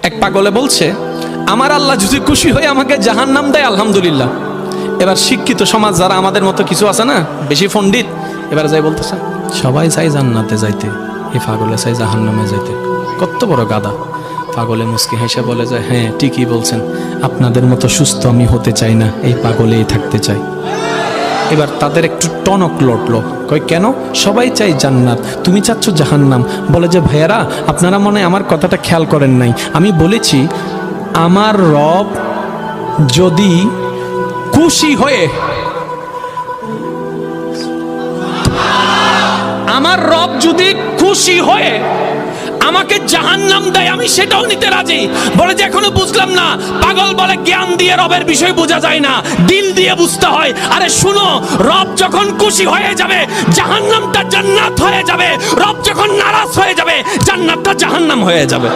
এক পাগলে বলছে, আমার আল্লাহ যদি খুশি হয়ে আমাকে জাহান্নাম দেয় আলহামদুলিল্লাহ। এবার শিক্ষিত সমাজ যারা আমাদের মতো কিছু আছে না, বেশি পণ্ডিত, এবার যাই বলতেছে সবাই চাই জান্নাতে যাইতে, এই পাগলে চাই জাহান্নামে যাইতে। কত বড় গাদা। পাগলে মুস্কি হেসে বলে যায়, হ্যাঁ ঠিকই বলছেন, আপনাদের মতো সুস্থ আমি হতে চাই না, এই পাগলেই থাকতে চাই। এবার তাদের একটু টনক লটলো, কই কেন? সবাই চাই জান্নাত, তুমি চাচ্ছ জাহান্নাম। বলে যে ভাইয়ারা, আপনারা মনে হয় আমার কথাটা খেয়াল করেন নাই। আমি বলেছি আমার রব যদি খুশি হয়ে, আমার রব যদি খুশি হয়ে আমাকে জাহান্নাম দেয়, আমি সেটাও নিতে রাজি। বলে যে এখনো বুঝলাম না। পাগল বলে জ্ঞান দিয়ে রবের বিষয় বোঝা যায় না, দিল দিয়ে বুঝতে হয়। আরে শুনো, রব যখন খুশি হয়ে যাবে জাহান্নামটা জান্নাত হয়ে যাবে, রব যখন নারাজ হয়ে যাবে জান্নাতটা জাহান্নাম হয়ে যাবে।